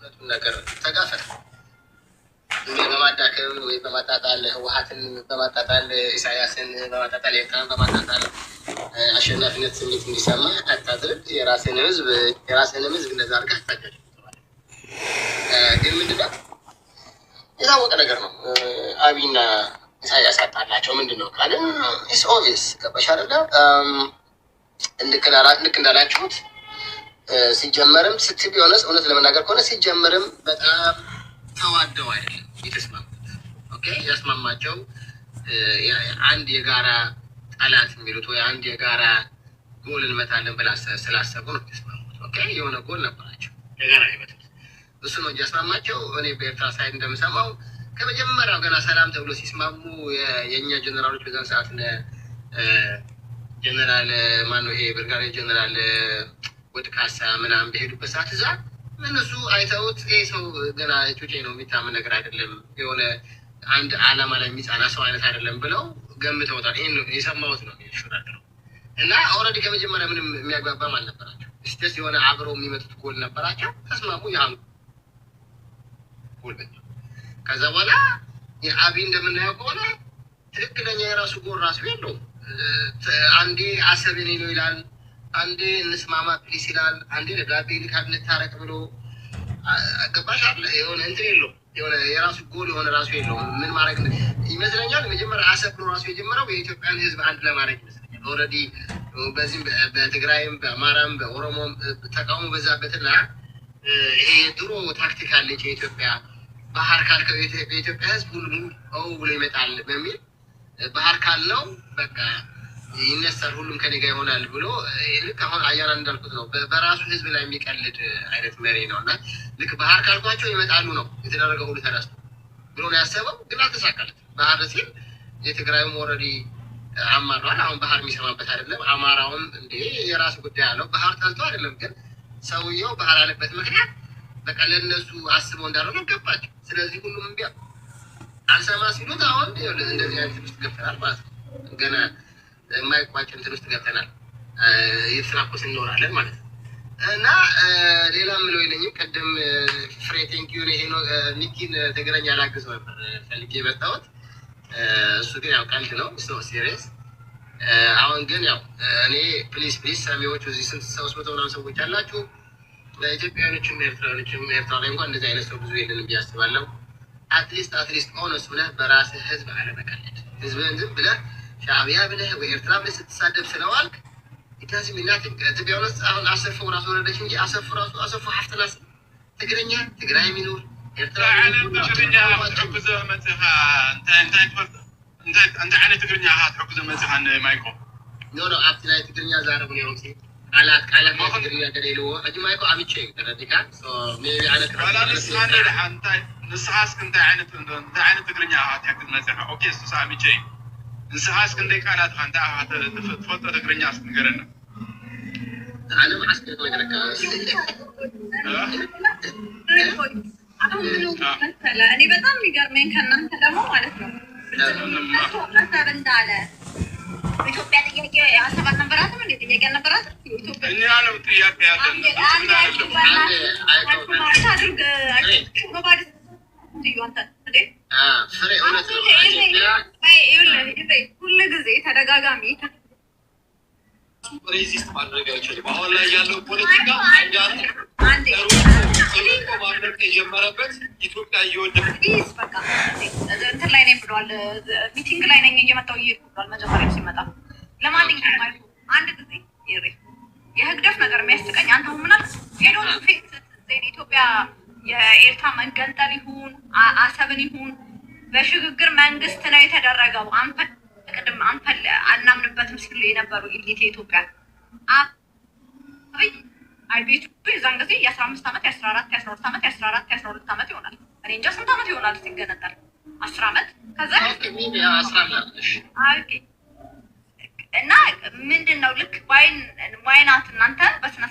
እውነቱን ነገር ተጋፈጥ በማዳከም ወይ በማጣጣል ህወሓትን በማጣጣል ኢሳያስን በማጣጣል ኤርትራን በማጣጣል አሸናፊነት ስሜት እንዲሰማ አታድርግ። የራስን ህዝብ እንደዛ አድርገህ አታጃጅ። ግን ምንድነው የታወቀ ነገር ነው። አብይና ኢሳያስ ያጣላቸው ምንድን ነው ካለ ኢስ ኦብቪየስ ገባሽ አይደለ? ልክ እንዳላችሁት ሲጀመርም ቢሆንስ እውነት ለመናገር ከሆነ ሲጀመርም በጣም ተዋደው አይደለም የተስማሙት። ኦኬ ያስማማቸው አንድ የጋራ ጠላት የሚሉት ወይ አንድ የጋራ ጎል እንመታለን ብላ ስላሰቡ ነው የተስማሙት። ኦኬ የሆነ ጎል ነበራቸው የጋራ ይመጡት እሱ ነው እንጂ ያስማማቸው። እኔ በኤርትራ ሳይድ እንደምሰማው ከመጀመሪያው ገና ሰላም ተብሎ ሲስማሙ የእኛ ጀነራሎች በዛን ሰዓት ጀነራል ማነው ይሄ ብርጋዴር ጀነራል ወድካሳ ምናምን በሄዱበት ሰዓት እዛ እነሱ አይተውት ይሄ ሰው ገና ጩጬ ነው የሚታመን ነገር አይደለም፣ የሆነ አንድ አላማ ላይ የሚጻና ሰው አይነት አይደለም ብለው ገምተውታል። ይሄን የሰማሁት ነው የሚሽራደረው እና ኦልሬዲ ከመጀመሪያ ምንም የሚያግባባም አልነበራቸው። እስቲስ የሆነ አብረው የሚመጡት ጎል ነበራቸው። ተስማሙ። ያን ጎል ከዛ በኋላ የአብይ እንደምናየው ከሆነ ትክክለኛ የራሱ ጎል ራሱ የለውም። አንዴ አሰብ የኔ ነው ይላል፣ አንዴ እንስማማ ፕሊስ ይላል፣ አንዴ ለጋቤ ልካድ እንታረቅ ብሎ ገባሽ አለ። የሆነ እንትን የለውም፣ የሆነ የራሱ ጎል የሆነ ራሱ የለውም። ምን ማድረግ ይመስለኛል መጀመሪያ አሰብ ብሎ ራሱ የጀመረው የኢትዮጵያን ሕዝብ አንድ ለማድረግ ይመስለኛል። ኦልሬዲ በዚህም በትግራይም በአማራም በኦሮሞም ተቃውሞ በዛበትና ይሄ የድሮ ታክቲክ አለች የኢትዮጵያ ባህር ካልከው የኢትዮጵያ ሕዝብ ሁሉም ብሎ ይመጣል በሚል ባህር ካልነው በቃ ይነሳል ሁሉም ከኔ ጋር ይሆናል ብሎ ልክ አሁን አያና እንዳልኩት ነው በራሱ ህዝብ ላይ የሚቀልድ አይነት መሪ ነው። እና ልክ ባህር ካልኳቸው ይመጣሉ ነው የተደረገው ሁሉ ተነስቶ ብሎ ነው ያሰበው። ግን አልተሳካለት። ባህር ሲል የትግራይም ኦልሬዲ አማሯል። አሁን ባህር የሚሰማበት አይደለም። አማራውም እንደ የራሱ ጉዳይ አለው። ባህር ጠልቶ አይደለም፣ ግን ሰውየው ባህር አለበት ምክንያት በቃ ለእነሱ አስበው እንዳልሆነ ገባቸው። ስለዚህ ሁሉም እምቢ አልሰማ ሲሉት አሁን እንደዚህ አይነት ውስጥ ገብተናል ማለት ነው። ገና የማይቋጭ እንትን ውስጥ ገብተናል። እየተስራኮስ እንኖራለን ማለት ነው። እና ሌላ ምለው የለኝም። ቅድም ፍሬ ቴንኪዩን ይሄ ነው ሚኪን ትግረኛ ላግዘው ነበር ፈልጌ የመጣሁት። እሱ ግን ያው ቀልድ ነው ሲሪየስ። አሁን ግን ያው እኔ ፕሊስ ሰሚዎቹ እዚህ 300 ምናምን ሰዎች አላችሁ። ለኢትዮጵያውያኖችም ኤርትራውያኖችም ኤርትራ ላይ እንኳን እንደዚህ አይነት ሰው ብዙ የለንም ብዬ አስባለሁ። አትሊስት ኦነስ ብለህ በራስህ ህዝብ አለመቀለድ። ህዝብህን ዝም ብለህ ሻዕቢያ ብለህ ወይ ኤርትራ ብለህ ስትሳደብ ስለዋልክ ኢታዚ ሚናት ኢትዮጵያውያኖች አሁን አሰፉ ራሱ ወረደች እንጂ አሰፉ ሀፍተናስ ትግረኛ ትግራይ የሚኖር ኤርትራ ትግርኛ ተሐግዘ መጽኻ እንተ አይነት ትግርኛ ተሐግዘ መጽኻ ማይኮ ኖ አብቲ ላይ ትግርኛ ዛረብ ነው ሲ ቃላት ትግርኛ ደሌልዎ እጅ ማይኮ አብቼ ተረዲካ ሶ ሜቢ አለ ቃላስ አንተ ንስሓስ እንተ አይነት ትግርኛ ተሐግዘ መጽኻ ኦኬ ሶ አብቼ ንስሓስ እንደ ቃላት አንተ ተፈጥቶ ትግርኛ አስነገረና ዓለም አስከረ ነገርካ እኔ በጣም የሚገርመኝ ከእናንተ ደግሞ ማለት ነው ሀሳብ እንዳለ ኢትዮጵያ ጥያቄ ሀሳብ አልነበራትም እንዴ? ጥያቄ አልነበራትም? እኛ ነው ጥያቄ ያለን ሁሉ ጊዜ ተደጋጋሚ ሬዚስት ማድረግ አይችልም። አሁን ላይ ያለው ፖለቲካ ማድረግ የጀመረበት ኢትዮጵያ እየወደቀች እንትን ላይ ነኝ ብሏል። ሚቲንግ ላይ ነኝ እየመጣሁ እየሄድኩ ብሏል። መጀመሪያም ሲመጣ ለማንኛውም አንድ ጊዜ የህግደፍ ነገር የሚያስቀኝ አንተ ምናል ሄዶ ኢትዮጵያ የኤርትራ መገንጠል ይሁን አሰብን ይሁን በሽግግር መንግስት ነው የተደረገው። ቅድም አንፈል አናምንበትም ሲሉ የነበሩ ኢሊት የኢትዮጵያ ቤቱ የዛን ጊዜ የ15 ዓመት የ14 የ12 ዓመት የ14 የ12 ዓመት ይሆናል። እኔ እንጃ ስንት ዓመት ይሆናል ሲገነጠል 10 ዓመት ከዛ እና ምንድን ነው ልክ ዋይናት እናንተ በስነ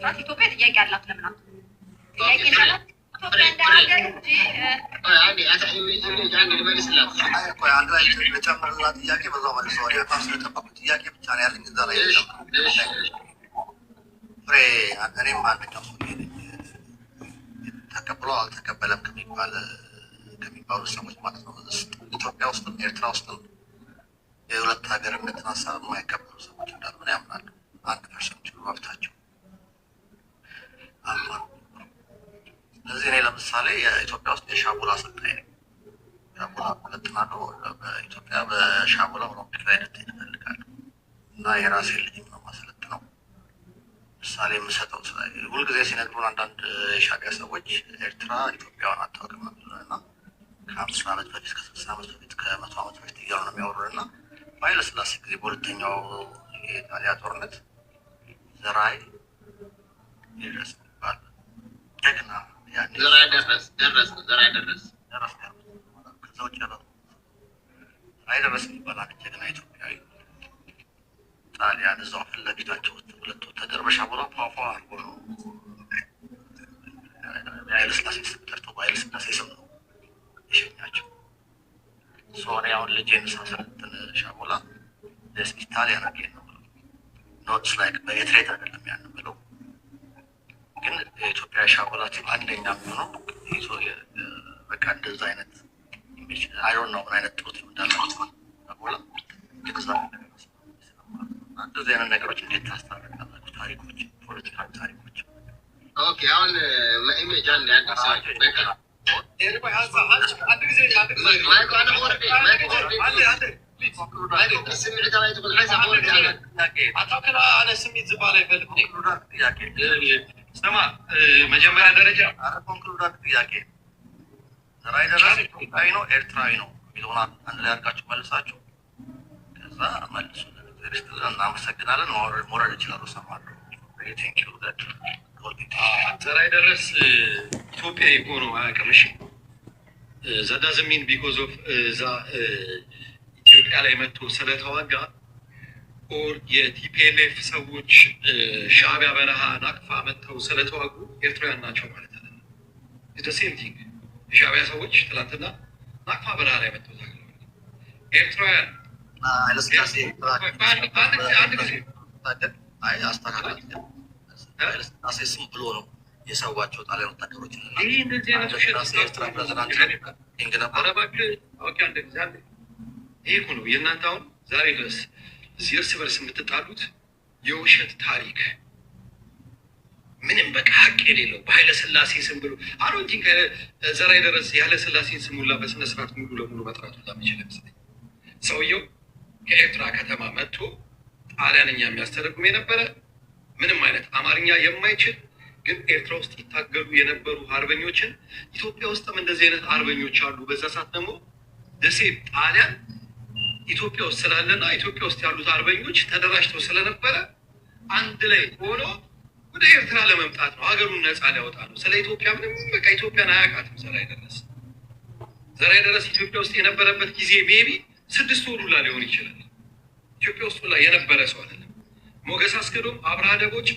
ስርዓት ኢትዮጵያ ጥያቄ አላት። ለምናት ጥያቄ ናት ኢትዮጵያ እንዳገር እንጂ ጥያቄ በዛው መልሰዋል። በጣም ስለጠበቁት ጥያቄ ብቻ ነው ያለኝ። እዛ ላይ ፍሬ እኔም አንድ ቀን ተቀብሎ አልተቀበለም ከሚባሉ ሰዎች ማለት ነው። ኢትዮጵያ ውስጥ ኤርትራ ውስጥ የሁለት ሀገርነትን ሀሳብ የማይቀበሉ ሰዎች እንዳሉ ያምናሉ። 1% መብታቸው አማን። ስለዚህ እኔ ለምሳሌ የኢትዮጵያ ውስጥ የሻቡላ አሰልጣኝ ነኝ። ሻቡላ ሁለትናለው በኢትዮጵያ በሻቡላ ኦሎምፒክ ላይ እንድትሄድ እፈልጋለሁ እና የራሴ ልጅ ነው ማሰለጥነው። ምሳሌ የምሰጠው ሁልጊዜ ሲነግሩን አንዳንድ የሻዕቢያ ሰዎች ኤርትራ ኢትዮጵያውን አታውቅም እና ከ50 ዓመት በፊት ከ60 ዓመት በፊት ከ100 ዓመት በፊት እያሉ ነው የሚያወሩን እና በኃይለ ሥላሴ ጊዜ በሁለተኛው የኢጣሊያ ጦርነት ዘራይ ይድረስ የሚባል ጀግና ዘራይ ደረስ ከዛ ውጭ ያለው ዘራይ ደረስ የሚባል አንድ ጀግና ኢትዮጵያዊ ጣሊያን እዛው ፊት ለፊታቸው ውስጥ ሁለት ወታደር በሻቡላ ፏፏ አድርጎ ነው የኃይለ ሥላሴ ስም ጠርቶ በኃይለ ሥላሴ ስም ነው የሸኛቸው። ሶሪ አሁን ልጄን ሳሰለጥን ሻቡላ ኢታሊያን አገኝ ነው ኖትስ ላይክ በየትሬት አይደለም ያን ብለው ግን የኢትዮጵያ ሻቡላ ቲም አንደኛ የሚሆነው ይዞ በቃ እንደዛ አይነት ኢሜጅ አይ ዶንት ኖ ምን አይነት ጥሩት እንዳላቸው ሻቡላ ግዛ እንደዚህ አይነት ነገሮች እንዴት ታስታርቃላችሁ? ታሪኮች፣ ፖለቲካዊ ታሪኮች። ኦኬ አሁን ኢሜጅ አለ ያንቀሳቸው በቃ መጀመሪያ ደረጃ ጥያቄ ዘራይ ደረስ ኢትዮጵያዊ ነው ኤርትራዊ ነው የሚለውን አንድ ላይ አድርጋችሁ መልሳችሁ ከዛ መልሱ። እናመሰግናለን። ሞራል ይችላሉ ሰማለሁ። ዘራይ ደረስ ኢትዮጵያዊ ሆኖ አያውቅም። እሺ that doesn't mean because of እዛ ኢትዮጵያ ላይ መጥቶ ስለተዋጋ ኦር የቲፒኤልኤፍ ሰዎች ሻዕቢያ በረሃ ናቅፋ መጥተው ስለተዋጉ ኤርትራውያን ናቸው ማለት አይደለም። it's the same thing። የሻዕቢያ ሰዎች ትላንትና ናቅፋ በረሃ ላይ መጥተው ታግለዋል። ኤርትራውያን አንድ ጊዜ ኃይለሥላሴ ስም ብሎ ነው የሰዋቸው ጣሊያን ወታደሮች። ይህ እንደዚህ አይነት ኤርትራ ፕሬዚዳንት ነበረ። ይህ እኮ ነው የእናንተ አሁን ዛሬ ድረስ እዚህ እርስ በርስ የምትጣሉት የውሸት ታሪክ ምንም በቃ ሀቅ የሌለው በኃይለ ሥላሴ ስም ብሎ አሮንቲን ዘራይ ደረስ የኃይለ ሥላሴን ስም ሁላ በስነስርዓት ሙሉ ለሙሉ መጥራቱ ላሚችል ምስለኝ ሰውየው ከኤርትራ ከተማ መጥቶ ጣሊያንኛ የሚያስተረጉም የነበረ ምንም አይነት አማርኛ የማይችል ግን ኤርትራ ውስጥ ይታገሉ የነበሩ አርበኞችን ኢትዮጵያ ውስጥም እንደዚህ አይነት አርበኞች አሉ። በዛ ሰዓት ደግሞ ደሴ ጣሊያን ኢትዮጵያ ውስጥ ስላለና ኢትዮጵያ ውስጥ ያሉት አርበኞች ተደራጅተው ስለነበረ አንድ ላይ ሆኖ ወደ ኤርትራ ለመምጣት ነው፣ ሀገሩን ነፃ ሊያወጣ ነው። ስለ ኢትዮጵያ ምንም በቃ ኢትዮጵያን አያውቃትም። ዘራይ ደረስ ኢትዮጵያ ውስጥ የነበረበት ጊዜ ሜቢ 6 ወር ሁላ ሊሆን ይችላል። ኢትዮጵያ ውስጥ ሁላ የነበረ ሰው አይደለም። ሞገስ አስገዶም አብርሃ ደቦጭ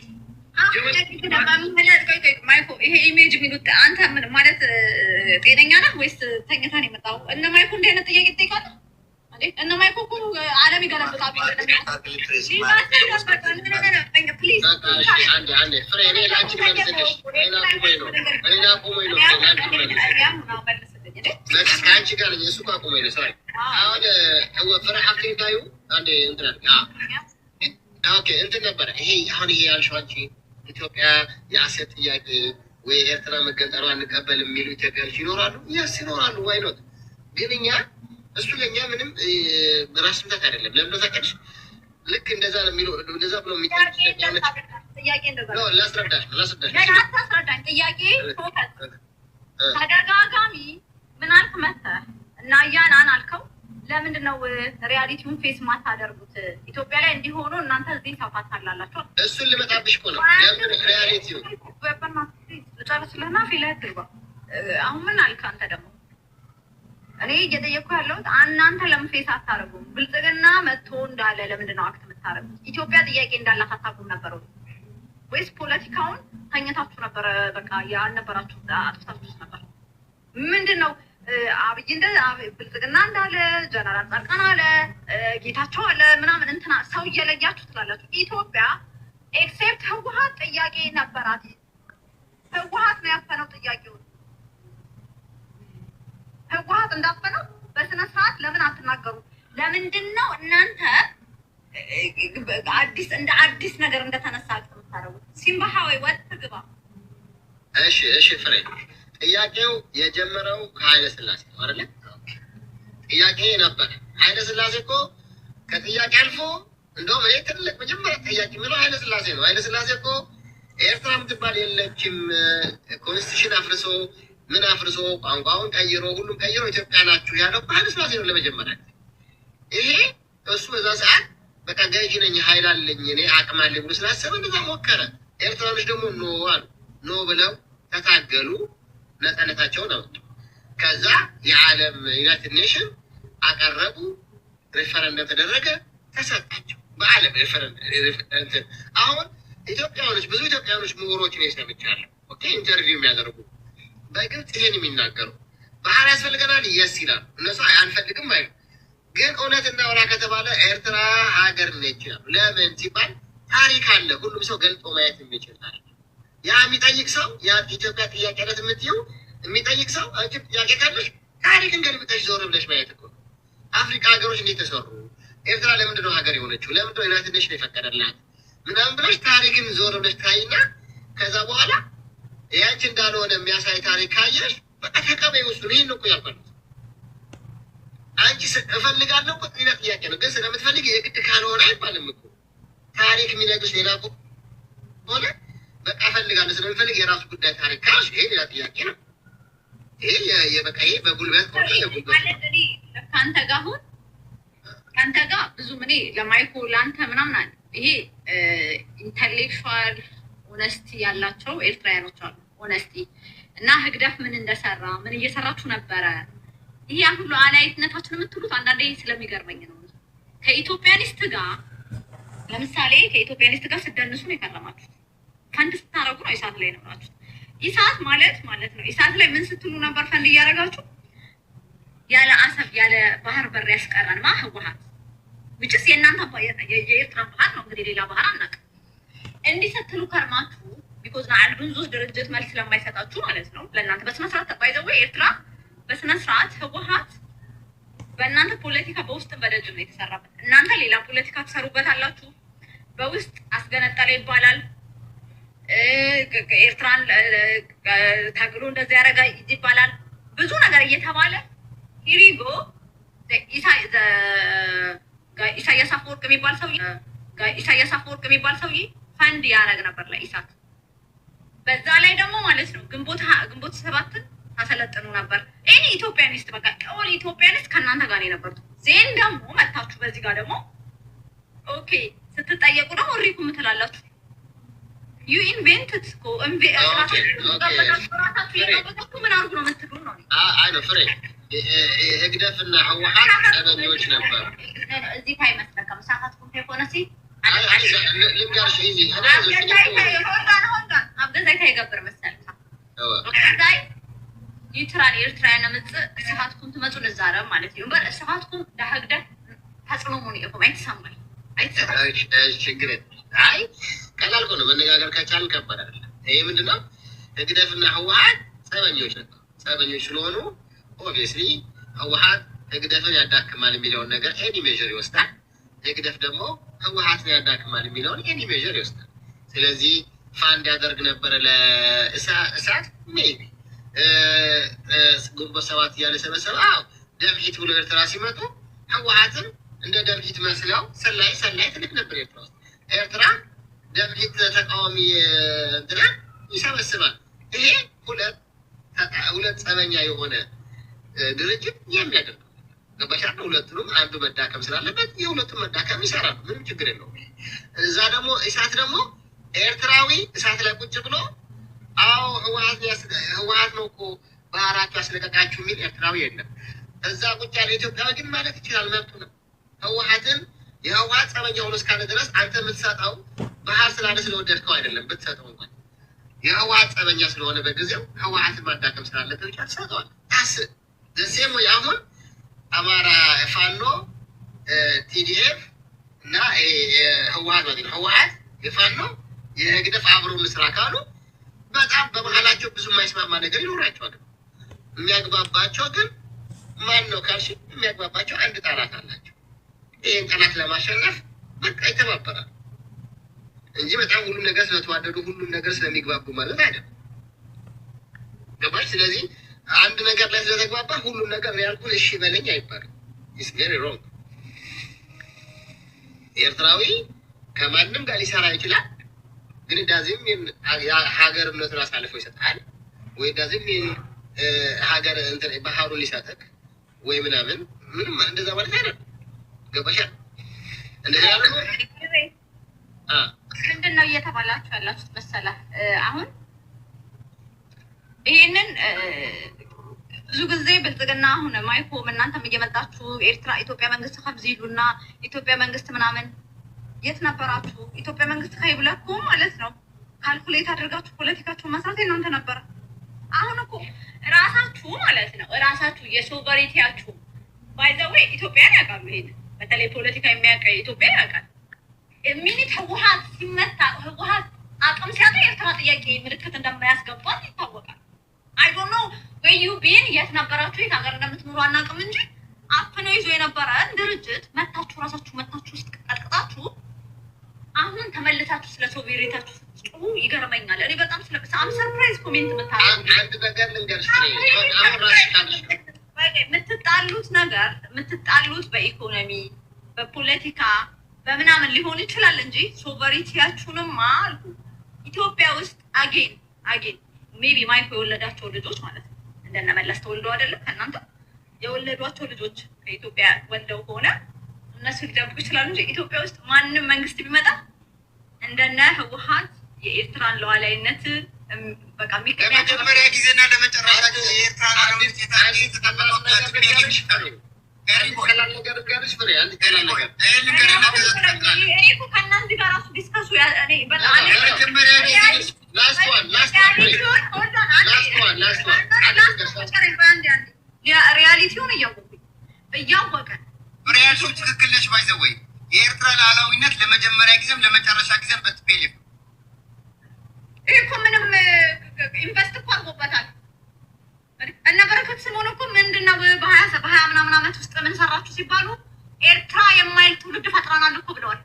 ማይኮ ይሄ ኢሜጅ የሚሉት አንተ ምን ማለት ጤነኛ ነህ ወይስ ተኝተህ ነው የመጣው? እነ ማይኮ እንደ አይነት ጥያቄ ትጠይቃለህ? እነ ማይኮ እኮ ዓለም ይገለብጣሉ። እንትን ነበረ ይሄ አሁን ይሄ ያልሽው አንቺ ኢትዮጵያ የአሰብ ጥያቄ ወይ ኤርትራ መገንጠሏ እንቀበል የሚሉ ኢትዮጵያዎች ይኖራሉ። ያስ ይኖራሉ። ዋይኖት ግን እኛ እሱ ለእኛ ምንም ራስ ምታት አይደለም። ለምን ታውቂያለሽ? ልክ እንደዛ የሚለው እንደዛ ብሎ ላስረዳኝ ጥያቄ ተደጋጋሚ ምን አልክ መሰለህ እና ያናን አልከው ለምንድን ነው ሪያሊቲውን ፌስ ማታደርጉት? ኢትዮጵያ ላይ እንዲሆኑ እናንተ እዚህ ሰው ታታላላችሁ። እሱን ልመጣብሽ እኮ ነው። ለምን ሪያሊቲው ጨርስልህና ፊልህ ትግባ። አሁን ምን አልክ አንተ ደግሞ? እኔ እየጠየኩ ያለሁት እናንተ ለምን ፌስ አታደርጉም? ብልጽግና መጥቶ እንዳለ ለምንድን ነው አክት የምታደርጉት? ኢትዮጵያ ጥያቄ እንዳላት አታውቁም ነበር ወይስ ፖለቲካውን ተኝታችሁ ነበረ? በቃ ያልነበራችሁ አጥፍታችሁ ነበር? ምንድን ነው አብይ ብልጽግና እንዳለ ጀነራል ጻድቃን አለ ጌታቸው አለ ምናምን እንትና ሰው እየለያችሁ ትላላችሁ። ኢትዮጵያ ኤክሴፕት ህወሓት ጥያቄ ነበራት። ህወሓት ነው ያፈነው ጥያቄውን። ስትናገሩ ለምንድን ነው እናንተ አዲስ እንደ አዲስ ነገር እንደተነሳ አጥምታረጉት? ሲምባሃ ወይ ወጥ ግባ። እሺ ፍሬ ጥያቄው የጀመረው ከኃይለ ሥላሴ ነው አይደል? ጥያቄ ነበር። ኃይለ ሥላሴ እኮ ከጥያቄ አልፎ እንደውም እኔ ትልቅ መጀመሪያ ጥያቄ ምለው ኃይለ ሥላሴ ነው። ኃይለ ሥላሴ እኮ ኤርትራ የምትባል የለችም ኮንስቲቱሽን አፍርሶ ምን አፍርሶ ቋንቋውን ቀይሮ ሁሉም ቀይሮ ኢትዮጵያ ናችሁ ያለው ኃይለ ሥላሴ ነው ለመጀመሪያ ጊዜ። ይሄ እሱ በዛ ሰዓት በቃ ገዢ ነኝ ኃይል አለኝ እኔ አቅም አለኝ ብሎ ስላሰበ እንደዛ ሞከረ። ኤርትራኖች ደግሞ ኖ አሉ። ኖ ብለው ተታገሉ፣ ነፃነታቸውን አወጡ። ከዛ የዓለም ዩናይትድ ኔሽን አቀረቡ፣ ሬፈረንደም ተደረገ፣ ተሰጣቸው በዓለም ሬፈረንደም። አሁን ኢትዮጵያኖች ብዙ ኢትዮጵያኖች ምሁሮችን ሰምቻለሁ። ኦኬ ኢንተርቪው የሚያደርጉ በግልጽ ይሄን የሚናገሩ ባህር ያስፈልገናል የስ ይላሉ። እነሱ አንፈልግም አይሉ። ግን እውነት እናውራ ከተባለ ኤርትራ ሀገር ነች ይላሉ። ለምን ሲባል ታሪክ አለ፣ ሁሉም ሰው ገልጦ ማየት የሚችል ታሪክ። ያ የሚጠይቅ ሰው ያ ኢትዮጵያ ጥያቄ ነት የምትይው የሚጠይቅ ሰው አንቺ ጥያቄ ካለሽ ታሪክን ገልብጠሽ ዞር ብለሽ ማየት እኮ። አፍሪካ ሀገሮች እንዴት ተሰሩ? ኤርትራ ለምንድነው ሀገር የሆነችው? ለምንድነው ዩናይትድ ኔሽን የፈቀደላት? ምናምን ብለሽ ታሪክን ዞር ብለሽ ታይና ከዛ በኋላ ያንቺ እንዳልሆነ የሚያሳይ ታሪክ ካየሽ በቃ ተቀበይ ውስጡ። ይህን እኮ ያልኩት አንቺ እፈልጋለሁ እኮ ሌላ ጥያቄ ነው። ግን ስለምትፈልግ የግድ ካልሆነ አይባልም እኮ። ታሪክ የሚነግርሽ ሌላ ሆነ በቃ እፈልጋለሁ ስለምፈልግ የራሱ ጉዳይ ታሪክ ካልሽ ይሄ ሌላ ጥያቄ ነው። ይሄ የበቃ ይሄ በጉልበት ሆነ የጉልበት ከአንተ ጋር ብዙ እኔ ለማይኮ ለአንተ ምናምን አለ። ይሄ ኢንተሌክቹዋል ኦነስቲ ያላቸው ኤርትራውያኖች አሉ። ኦነስቲ እና ህግደፍ ምን እንደሰራ ምን እየሰራችሁ ነበረ። ይሄ አሁን ሉዓላዊነታችን የምትሉት አንዳንዴ ስለሚገርመኝ ነው። ከኢትዮጵያኒስት ጋር ለምሳሌ ከኢትዮጵያኒስት ጋር ስደንሱ ነው የከረማችሁት። ፈንድ ስታረጉ ነው ኢሳት ላይ ነው ናችሁ። ኢሳት ማለት ነው። ኢሳት ላይ ምን ስትሉ ነበር? ፈንድ እያደረጋችሁ ያለ አሰብ ያለ ባህር በር ያስቀረን ህወሓት which የእናንተ የኤርትራ ባህር ነው እንግዲህ ሌላ ባህር አናውቅም። እንዲህ ስትሉ ከርማችሁ ቢኮዝ አልብንዞስ ድርጅት መልስ ስለማይሰጣችሁ ማለት ነው። ለእናንተ በስነ ስርዓት ተባይዘው ኤርትራ በስነ ስርዓት ህወሓት በእናንተ ፖለቲካ በውስጥ በደጅ ነው የተሰራበት። እናንተ ሌላ ፖለቲካ ትሰሩበት አላችሁ። በውስጥ አስገነጠለ ይባላል። ኤርትራን ታግሎ እንደዚህ ያደረጋ ይባላል። ብዙ ነገር እየተባለ ሂሪጎ ኢሳያስ አፈወርቅ የሚባል ሰውዬ ፈንድ ያደረግ ነበር ለኢሳት። በዛ ላይ ደግሞ ማለት ነው ግንቦት ሰባትን ታሰለጥኑ ነበር። እኔ ኢትዮጵያኒስት በቃ ኦል ኢትዮጵያኒስት ከእናንተ ጋር ነው የነበሩት። ዜን ደግሞ መታችሁ በዚህ ጋር ደግሞ ኦኬ ስትጠየቁ ደግሞ ሪኩ ምትላላችሁ። ዩ ኢንቨንትድ እኮ ምን አድርጉ ነው የምትሉ ነው። አይ ነው ፍሬ ህግደፍና ህወሓት ጠበኞች ነበሩ። እዚህ ታይ መስለከም ሳፋት ኩንቴ ኮነሲ ልንገርሽ እዚህ አብገዛይ ታይገብር መሰልካ አብገዛይ ይትራን ኤርትራና መጽ ሳፋት ኩንት መጹ ነዛረም ማለት ነው። በል ሳፋት ኩንት ዳህግደፍ ተጽኖ ምን ይቆም አይተሰማኝ ችግር አይ ቀላል እኮ ነው። መነጋገር ከቻል ከበደ አይደለም። ይሄ ምንድነው? ህግደፍና ህወሓት ጸበኞች ነበሩ። ጸበኞች ስለሆኑ ኦብቪየስሊ ህወሓት ህግደፍን ያዳክማል የሚለውን ነገር ኤኒ ሜዥር ይወስዳል። ህግደፍ ደግሞ ህወሓትን ያዳክማል የሚለውን ኤኒ ሜዥር ይወስዳል። ስለዚህ ፋንድ ያደርግ ነበረ ለእሳት ሜቢ ግንቦት ሰባት እያለ ሰበሰበ። ደምሂት ብሎ ኤርትራ ሲመጡ ህወሓትን እንደ ደምሂት መስለው ሰላይ ትልቅ ነበር ኤርትራ ውስጥ። ኤርትራ ደምሂት ተቃዋሚ እንትና ይሰበስባል። ይሄ ሁለት ጸበኛ የሆነ ድርጅት የሚያደርገው ገባሻል። ሁለቱንም አንዱ መዳከም ስላለበት የሁለቱም መዳከም ይሰራል። ምንም ችግር የለውም። እዛ ደግሞ እሳት ደግሞ ኤርትራዊ እሳት ላይ ቁጭ ብሎ አዎ ህወሓት ነው እኮ ባህራችሁ ያስለቀቃችሁ የሚል ኤርትራዊ የለም። እዛ ቁጭ ያለ ኢትዮጵያዊ ግን ማለት ይችላል፣ መብቱ ነው። ህወሓትን የህወሓት ጸበኛ ሆኖ እስካለ ድረስ አንተ የምትሰጠው ባህር ስላለ ስለወደድከው አይደለም። ብትሰጠው እንኳን የህወሓት ጸበኛ ስለሆነ በጊዜው ህወሓትን ማዳከም ስላለበት ብቻ ትሰጠዋል። ደሴም ወይ አሁን አማራ ፋኖ ቲዲኤፍ እና ህወሓት ማለት ነው። ህወሓት የፋኖ የህግደፍ አብሮ ምስራ ካሉ በጣም በመሀላቸው ብዙ የማይስማማ ነገር ይኖራቸዋል። የሚያግባባቸው ግን ማን ነው ካልሽ የሚያግባባቸው አንድ ጠላት አላቸው። ይህን ጠላት ለማሸነፍ በቃ ይተባበራል እንጂ በጣም ሁሉም ነገር ስለተዋደዱ ሁሉም ነገር ስለሚግባቡ ማለት አይደለም። ገባሽ? ስለዚህ አንድ ነገር ላይ ስለተግባባ ሁሉም ነገር ያልኩን እሺ በለኝ አይባልም። ኢትስ ቬሪ ሮንግ። ኤርትራዊ ከማንም ጋር ሊሰራ ይችላል፣ ግን ዳዚም ሀገርነቱን አሳልፎ ይሰጣል ወይ ዳዚም ሀገር እንትን ባህሩ ሊሰጥክ ወይ ምናምን ምንም እንደዛ ማለት አይደለም። ገባሻል? እንደዛ ያለው ምንድን ነው እየተባላችሁ ያላችሁት መሰለህ? አሁን ይሄንን ብዙ ጊዜ ብልጽግና አሁን ማይኮም እናንተም እየመጣችሁ ኤርትራ ኢትዮጵያ መንግስት ከብዚሉና ኢትዮጵያ መንግስት ምናምን የት ነበራችሁ? ኢትዮጵያ መንግስት ከይብለኩ ማለት ነው ካልኩሌት አድርጋችሁ ፖለቲካችሁን መስራት እናንተ ነበረ። አሁን እኮ ራሳችሁ ማለት ነው ራሳችሁ የሶቨሬቲያችሁ ባይዘዌ ኢትዮጵያን ያውቃሉ። ይሄን በተለይ ፖለቲካ የሚያውቅ ኢትዮጵያ ያውቃል። ሚኒት ህወሀት ሲመታ ህወሀት አቅም ሲያጣ ኤርትራ ጥያቄ ምልክት እንደማያስገባት ይታወቃል። አይ ዶንት ኖ ወይ ዩ ቢን የት ነበራችሁ የት ሀገር እንደምትኖሩ አናውቅም እንጂ አፍነው ይዞ የነበረ ድርጅት መታችሁ ራሳችሁ መታችሁ ውስጥ ቀጥቅጣችሁ አሁን ተመልሳችሁ ስለ ሶቨሬታችሁ ስትጮሁ ይገርመኛል። እኔ በጣም አም ሰርፕራይዝ ኮሜንት አንድ ነገር ልንገርሽ፣ አሁን ራስሽ የምትጣሉት በኢኮኖሚ በፖለቲካ በምናምን ሊሆን ይችላል እንጂ ሶቨሬቲያችሁንማ አልኩ ኢትዮጵያ ውስጥ አጌን ሜቢ ማይኮ የወለዳቸው ልጆች ማለት ነው እንደነመለስ ተወልደው አይደለም ከእናንተ የወለዷቸው ልጆች ከኢትዮጵያ ወልደው ከሆነ እነሱ ሊደብቁ ይችላሉ እንጂ ኢትዮጵያ ውስጥ ማንም መንግስት ቢመጣ እንደነ ህወሀት የኤርትራን ሉዓላዊነት በቃ ለመጀመሪያ ጊዜና ለመጨረሻ ጊዜ የኤርትራን ሪያሊቲውን እያወቀ ሪያሊቲው ትክክል ነሽ። ባይዘወይ የኤርትራ ሉዓላዊነት ለመጀመሪያ ጊዜም ለመጨረሻ ጊዜም በትፔልፍ ይሄ እኮ ምንም ኢንቨስት እኮ አድርጎበታል። እነ በረከት ስምኦን እኮ ምንድነው በሀያ ምናምን ዓመት ውስጥ ምን ሰራችሁ ሲባሉ ኤርትራ የማይል ትውልድ ፈጥረናል እኮ ብለዋል።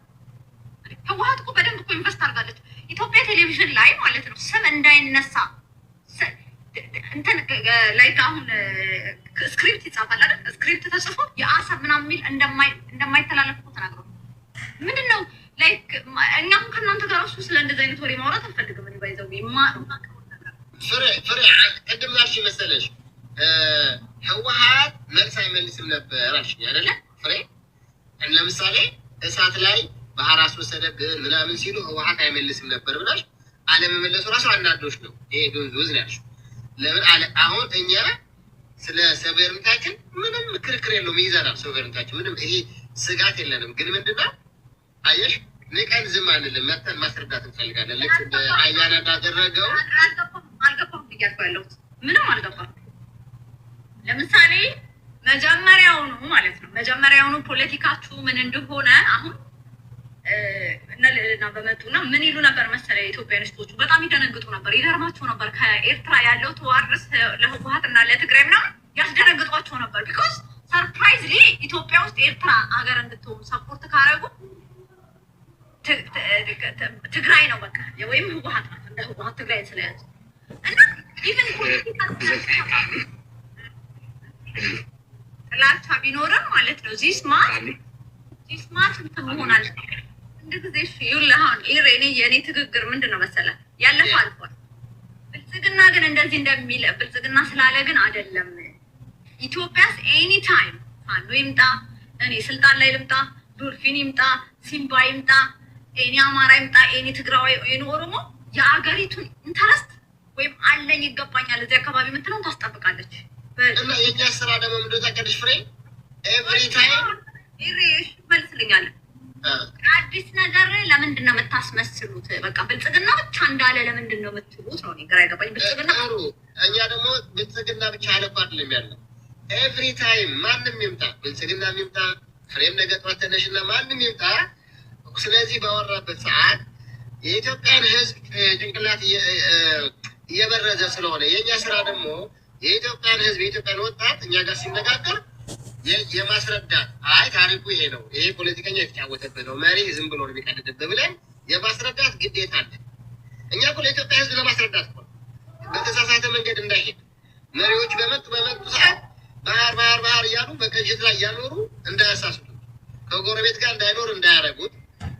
ህወሀት እኮ በደንብ እኮ ኢንቨስት አድርጋለች። ኢትዮጵያ ቴሌቪዥን ላይ ማለት ነው ስም እንዳይነሳ እንትን ላይ አሁን ስክሪፕት ይጻፋል አይደል? ስክሪፕት ተጽፎ የአሰብ ምናምን የሚል እንደማይተላለፍ እኮ ተናግረው ምንድነው ላይክ እኛም ከእናንተ ጋር እሱ ስለ እንደዚህ አይነት ወሬ ማውራት አልፈልግም። እኔ ባይዘው ፍሬ ቅድም ላልሽ መሰለሽ ህወሀት መልስ አይመልስም ነበር አልሽኝ አይደለ? ፍሬ ለምሳሌ እሳት ላይ ባህር አስወሰደብን ምናምን ሲሉ ህወሀት አይመልስም ነበር ብላሽ አለመመለሱ ራሱ አናዶች ነው። ይሄ ግንዙዝ ነው ያልሽው። ለምን አሁን እኛ ስለ ሶቨሬንታችን ምንም ክርክር የለውም፣ ይይዛናል ሶቨሬንታችን ምንም ይሄ ስጋት የለንም። ግን ምንድነው አየሽ ንቀን ዝም አንልም፣ መተን ማስረዳት እንፈልጋለን። ልክ አያና እንዳደረገው አልገባም እያልኩ ያለሁት ምንም አልገባም። ለምሳሌ መጀመሪያውኑ ፖለቲካችሁ ምን እንደሆነ አሁን እና በመጡና ምን ይሉ ነበር መሰለ ኢትዮጵያኒስቶቹ በጣም ይደነግጡ ነበር፣ ይገርማቸው ነበር። ከኤርትራ ያለው ተዋርስ ለህወሀት እና ለትግራይ ምናምን ያስደነግጧቸው ነበር። ቢኮዝ ሰርፕራይዝሊ ኢትዮጵያ ውስጥ ኤርትራ ሀገር እንድትሆን ሰፖርት ካረጉ ትግራይ ነው በቃ ወይም ህወሀት ናት። እንደ ህወሀት ትግራይ ስለያዘ እና ኢቨን ጥላቻ ቢኖርም ማለት ነው ዚስማት መሆን አለ እንደ ጊዜ ይሁን እኔ የኔ ትግግር ምንድን ነው መሰለህ ያለፈው አልፏል። ብልጽግና ግን እንደዚህ እንደሚል ብልጽግና ስላለ ግን አይደለም። ኢትዮጵያስ ኤኒ ታይም አንዱ ይምጣ፣ እኔ ስልጣን ላይ ልምጣ፣ ዶልፊን ይምጣ፣ ሲምባ ይምጣ፣ ኤኒ አማራ ይምጣ፣ ኤኒ ትግራዊ ኤኒ ኦሮሞ የአገሪቱን ኢንተረስት ወይም አለኝ ይገባኛል እዚህ አካባቢ የምትለውን ታስጠብቃለች። እና የኛ ስራ ደግሞ ምንድን ነው ታውቂያለሽ ፍሬ ኤቭሪ ታይም መልስልኛል አዲስ ነገር ለምንድን ነው የምታስመስሉት? በቃ ብልጽግና ብቻ እንዳለ ለምንድን ነው የምትሉት? ነው ግራ አይገባኝ። ብልጽግና እኛ ደግሞ ብልጽግና ብቻ አለኩ አይደለም ያለው ኤቭሪ ታይም ማንም ይምጣ ብልጽግና ይምጣ ፍሬም ነገ ጠዋት ተነሽና ማንም ይምጣ። ስለዚህ ባወራበት ሰዓት የኢትዮጵያን ሕዝብ ጭንቅላት እየበረዘ ስለሆነ የእኛ ስራ ደግሞ የኢትዮጵያን ህዝብ የኢትዮጵያን ወጣት እኛ ጋር ሲነጋገር የማስረዳት አይ ታሪኩ ይሄ ነው፣ ይሄ ፖለቲከኛ የተጫወተበት ነው፣ መሪ ዝም ብሎ ነው የሚቀድድብህ ብለን የማስረዳት ግዴታ አለ። እኛ እኮ ለኢትዮጵያ ህዝብ ለማስረዳት እኮ በተሳሳተ መንገድ እንዳይሄድ መሪዎች በመጡ ሰዓት ባህር እያሉ በቅንጅት ላይ እያኖሩ እንዳያሳስቱ ከጎረቤት ጋር እንዳይኖር እንዳያረጉት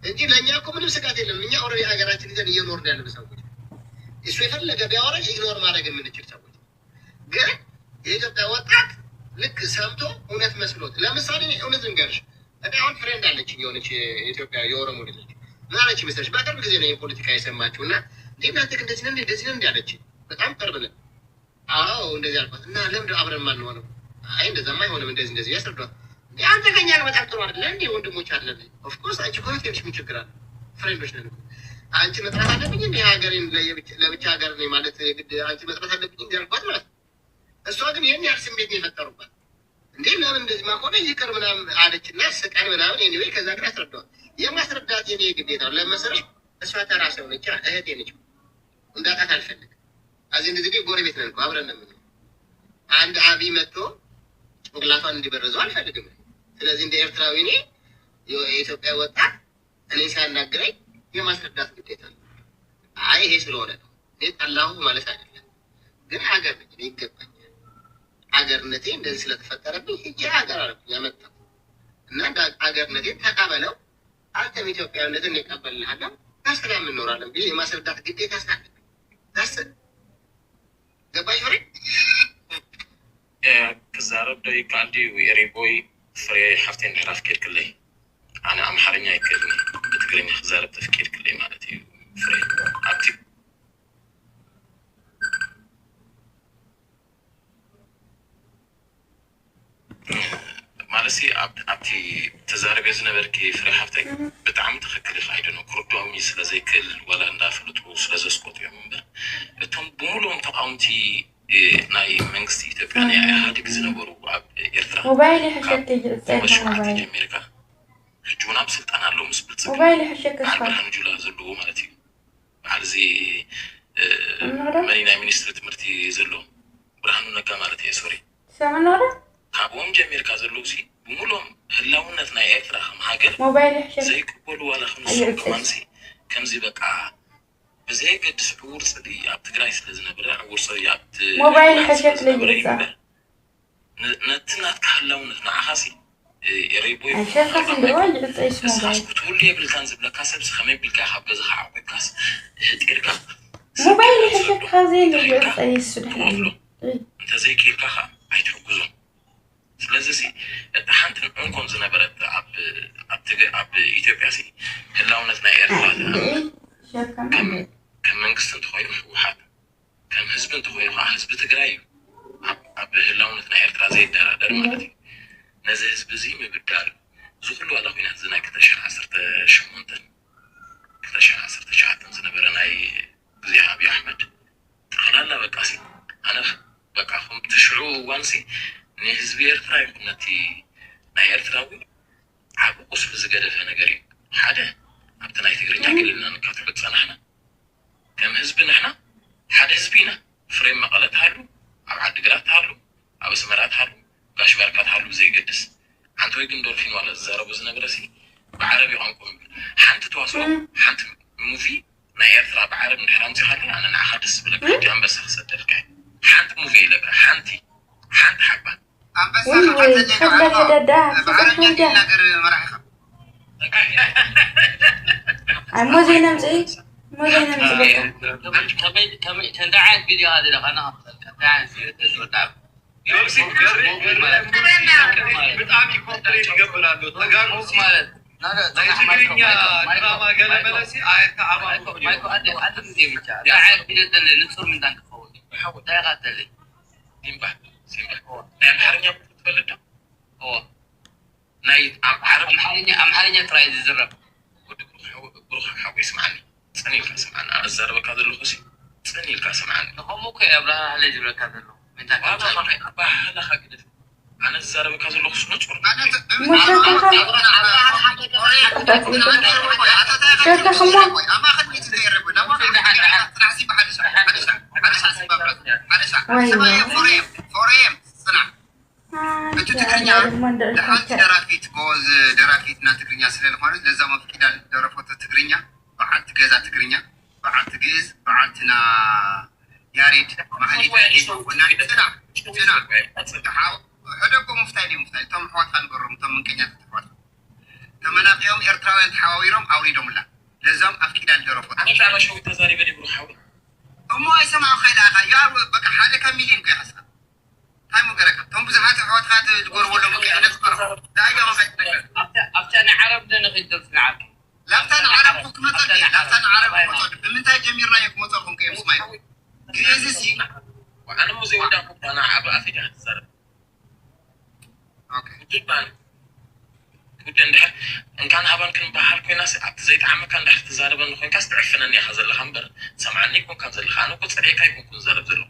እንጂ ለእኛ እኮ ምንም ስጋት የለም። እኛ ኦልሬዲ ሀገራችን ይዘን እየኖርን ያለን ሰዎች፣ እሱ የፈለገ ቢያወራሽ ኢግኖር ማድረግ የምንችል ሰዎች። ግን የኢትዮጵያ ወጣት ልክ ሰምቶ እውነት መስሎት፣ ለምሳሌ እውነት ልንገርሽ፣ እኔ አሁን ፍሬንድ አለችኝ የሆነች ኢትዮጵያ የኦሮሞ ልጅ ምናለች መሰለሽ፣ በቅርብ ጊዜ ነው የፖለቲካ የሰማችው እና እናንተ እንደዚህ ነው እንዲ አለችኝ። በጣም ቅርብ ነን። አዎ እንደዚህ አልኳት እና ለምንድን አብረን ማንሆነው? አይ እንደዛማ አይሆንም እንደዚህ ያስረዷት። አንተ ከኛ ጋር በጣም ጥሩ አይደለ እንዴ? ወንድሞች አለን። ኦፍኮርስ አንቺ ኮሚቴሽ ምን ችግር አለ? ፍሬንዶች ነን። አንቺ መጥራት አለብኝ እንዴ? ሀገሬን ለብቻ ሀገር ነኝ ማለት ግድ አንቺ መጥራት አለብኝ እንዴ አልኳት ማለት። እሷ ግን ይህን ያህል ስሜት ነው የፈጠሩባት። እንዴ ለምን እንደዚህ ማኮነ ይቅር ምናምን አለች እና ስቃን ምናምን ኤኒዌይ ከዛ ግን አስረዳዋል። የማስረዳት የኔ ግዴታ ነው። ለመሰለሽ እሷ ተራ ሰው ነች፣ እህቴ ነች። እንዳጣት አልፈልግም። አዚ እንደዚህ ጎረቤት ነን እኮ አብረን ነው። አንድ አብይ መጥቶ ጭንቅላቷን እንዲበረዘው አልፈልግም። ስለዚህ እንደ ኤርትራዊ እኔ የኢትዮጵያ ወጣት እኔ ሲያናግረኝ የማስረዳት ግዴታ ነው። አይ ይሄ ስለሆነ ነው እኔ ጠላሁ ማለት አይደለም። ግን ሀገር ነኝ ይገባኛል። ሀገርነቴ እንደዚህ ስለተፈጠረብኝ ሂጄ ሀገር አደረኩኝ ያመጣሁ እና እንደ ሀገርነቴን ተቀበለው፣ አንተም ኢትዮጵያዊነትን እቀበልልሃለሁ፣ በሰላም እንኖራለን ብዬ የማስረዳት ግዴታ ስላለብኝ ዳስ ገባሽ ወሬ كزارب ده يقعدي ويريبوي فري حفتين حراف كير كلي أنا أم حرني يكلني بتقولين خزارب تفكير كلي مالتي فري عبتي مالسي عبتي تزارب يزنا بركي فري حفتين بتعم تخكلي خايدنو كردو أمي سلازي كل ولا ندافلتو سلازي سقوط يا منبر تم بمولهم تقاومتي ናይ መንግስቲ ኢትዮጵያ ናይ ኢህአዴግ ዝነበሩ ኣብ ኤርትራ ሞባይል ሕሸት ይጽልታ ሞባይል ኣሜሪካ ሕጁና ብስልጣን ኣለው ምስ ብልጽ ሞባይል ሕሸት ብርሃኑ ጁላ ዘለዎ ማለት እዩ። ባሕዚ መሪ ናይ ሚኒስትሪ ትምህርቲ ዘሎ ብርሃኑ ነጋ ማለት እዩ። ሶሪ ሰምናራ ካብኦም ጀሚርካ ዘለዉ ሲ ብሙሉኦም ህላውነት ናይ ኤርትራ ከም ሃገር ሞባይል ሕሸት ዘይቅበሉ ዋላ ከምንሶም ከማንሲ ከምዚ በቃ بزي قد سحور صدي عبد قرايس لازم نبرع ورصي عبد موبايل حشت لي نتنات كحلاون نحن عخاسي يريبوي عشان خاصم بواجد تعيش موبايل بتقول لي بالكنز بلا كاسب سخمين بالكا حب جزخ عقب كاس هتكركا موبايل حشت خازين اللي تعيش سبحان انت زي كيل كخا هيتحجزون ስለዚህ ተሓንቲ እንኮን ዝነበረት ኣብ ኢትዮጵያ ሲ ህላውነት ናይ ኤርትራ ከም መንግስት እንተኮይኑ ህወሓት ከም ህዝቢ እንተኮይኑ ከዓ ህዝቢ ትግራይ እዩ ኣብ ህላውነት ናይ ኤርትራ ዘይደራደር ማለት እዩ። ነዚ ህዝቢ እዚ ምብዳል ዝኩሉ ዋላ ኩናት እዚ ናይ 2018 ዝነበረ ናይ ግዜ ኣብዪ ኣሕመድ ጠቕላላ በቃ ሲ ኣነ በቃ ከም ትሽዑ እዋን ሲ ንህዝቢ ኤርትራ ይኹን ነቲ ናይ ኤርትራዊ ዓብ ቁስሊ ዝገደፈ ነገር እዩ። ሓደ ኣብቲ ናይ ትግርኛ ክልልና ንካትዕት ፀናሕና ከም ህዝቢ ንሕና ሓደ ህዝቢ ኢና። ፍሬም መቐለት ሃሉ ኣብ ዓዲግራት ሃሉ ኣብ ኣስመራት ሃሉ ጋሽ ባርካት ሃሉ ዘይገድስ ሓንቲ ወይ ግን ዶልፊን ዋላ ዝዛረቡ ዝነበረ ሲ ብዓረቢ ቋንቋ ሓንቲ ተዋስኦ ሓንቲ ሙቪ ናይ ኤርትራ ብዓረብ እንድሕራ እንፅኻሊ ኣነ ንዓኻ ደስ ዝብለካ ሕጂ ኣንበሳ ክሰደልካ ሓንቲ ሙቪ ኢለካ ሓንቲ ሓባ አንበሳ ከፈተለ بعربኛ ነገር መራሕኻ مو زي نمزي مو زي نمزي كم تندعي فيديو هذا لقنا تندعي فيديو تعب በጣም ኢንኮርፖሬት ይገበላሉ ተጋሩሲ لا ትግርኛ ድራማ ገለመለሲ አየታ አባኮ ማይኮ አደ ጊዜ ብቻ ዳዓይ ቢደን ንጹር ምን ዳንከ ፈው ታያጋተለ ሲምባ ናይ ኣምሓርኛ ትፈልጥ ኦ ናይ ኣምሓርኛ ትራይ ዝዝረብ ብሩኽ ሓዊ ስምዓኒ ፀኒልካ ስምዓኒ ኣነ ዝዛረበካ ዘለኹ ሲ ፀኒልካ ስምዓኒ ንኸምኡ ኮ ኣብርሃ ሃለ ዝብለካ ዘሎ ባህላኻ ግደፍ ኣነ ዝዛረበካ ዘለኹ ስነፁር مشاكل ፎሬም ጽና እቱ ትግርኛ ለሓንቲ ደራፊት ጎዝ ደራፊትና ትግርኛ ስለልኾነ ለዛ መፍቂዳ ደረፎት ትግርኛ በዓልቲ ገዛ ትግርኛ በዓልቲ ግዕዝ በዓልትና ያሬድ ማህሌት ጽና ሕደጎ ሙፍታይ ዲ ሙፍታይ እቶም ኣሕዋትካ ንገሮም እቶም ምንቀኛት ተሕዋት ተመናቂኦም ኤርትራውያን ተሓዋዊሮም ኣውሪዶምላ ለዛም ኣፍቂዳ ደረፎት ሸዊ ተዛሪበ ዲብሩ ሓዊ እሞ ኣይሰማዑ ከይዳኻ ያ በቃ ሓደ ካብ ሚልዮን ኮ ይሓስብ هاي مقرقة هم بزحات حوات خات تقول ولا مكانة تقرأ لا يا ما خير أفتنا عرب لنا خير في العرب لا أفتنا عرب فوق مطر لا أفتنا عرب مطر من تاي جميل رايك مطرهم كيف اسمعي كيزسي وأنا مزي ودا أنا عبر أفيد هذا الزرب أوكي جدا ودن ده إن كان هبان كن بحال كل ناس زيت عم كان ده تزارب إنه كان كاست عرفنا إني خزل الخمر سمعني كون كان زل خانو كنت سريع كاي كون زرب زلو